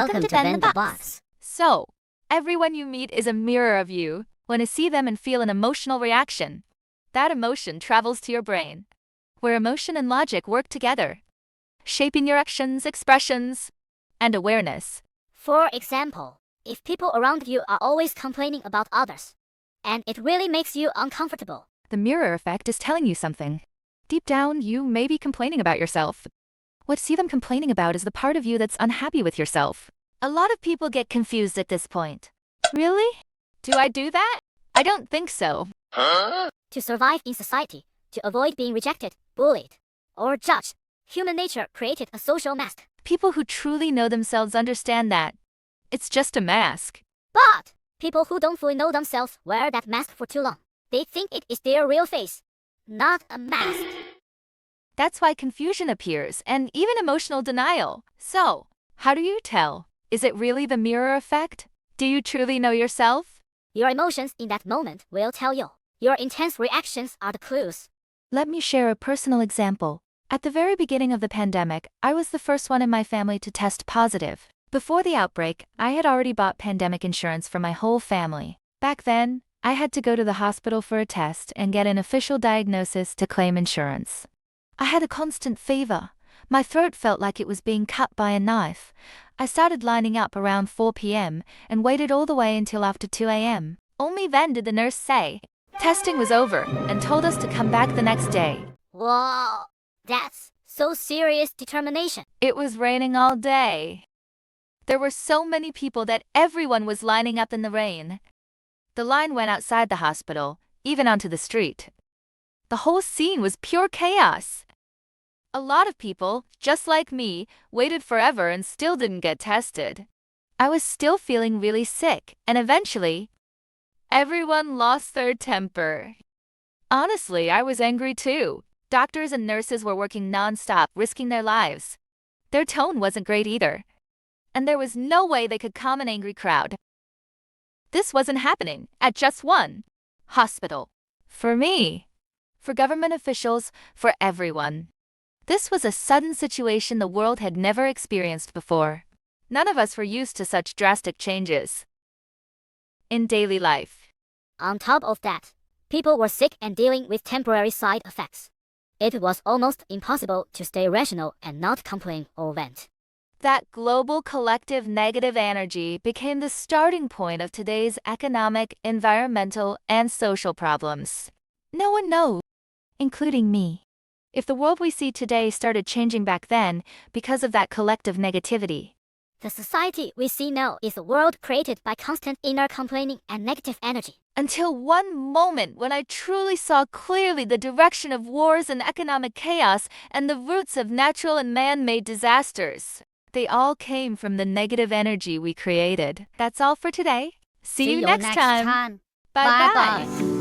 Welcome to Bend the Box. So, everyone you meet is a mirror of you. When you see them and feel an emotional reaction, that emotion travels to your brain, where emotion and logic work together, shaping your actions, expressions, and awareness. For example, if people around you are always complaining about others, and it really makes you uncomfortable, The mirror effect is telling you something. Deep down, you may be complaining about yourself. What you see them complaining about is the part of you that's unhappy with yourself. A lot of people get confused at this point. Really? Do I do that? I don't think so. to survive in society, to avoid being rejected, bullied, or judged, human nature created a social mask. People who truly know themselves understand that. It's just a mask. But people who don't fully know themselves wear that mask for too long. They think it is their real face, not a mask. That's why confusion appears and even emotional denial. So, how do you tell? Is it really the mirror effect? Do you truly know yourself? Your emotions in that moment will tell you. Your intense reactions are the clues. Let me share a personal example. At the very beginning of the pandemic, I was the first one in my family to test positive. Before the outbreak, I had already bought pandemic insurance for my whole family. Back then, I had to go to the hospital for a test and get an official diagnosis to claim insurance. I had a constant fever. My throat felt like it was being cut by a knife. I started lining up around 4 p.m. and waited all the way until after 2 a.m. Only then did the nurse say testing was over and told us to come back the next day. Whoa, that's so serious determination. It was raining all day. There were so many people that everyone was lining up in the rain. The line went outside the hospital, even onto the street. The whole scene was pure chaos. A lot of people, just like me, waited forever and still didn't get tested. I was still feeling really sick, and eventually, everyone lost their temper. Honestly, I was angry too. Doctors and nurses were working non-stop, risking their lives. Their tone wasn't great either. And there was no way they could calm an angry crowd. This wasn't happening at just one hospital. For me, for government officials, for everyone. This was a sudden situation the world had never experienced before. None of us were used to such drastic changes in daily life. On top of that, people were sick and dealing with temporary side effects. It was almost impossible to stay rational and not complain or vent. That global collective negative energy became the starting point of today's economic, environmental, and social problems. No one knows, including me, if the world we see today started changing back then because of that collective negativity. The society we see now is a world created by constant inner complaining and negative energy. Until one moment when I truly saw clearly the direction of wars and economic chaos and the roots of natural and man-made disasters. They all came from the negative energy we created. That's all for today. See you next time. Bye Bye-bye. bye.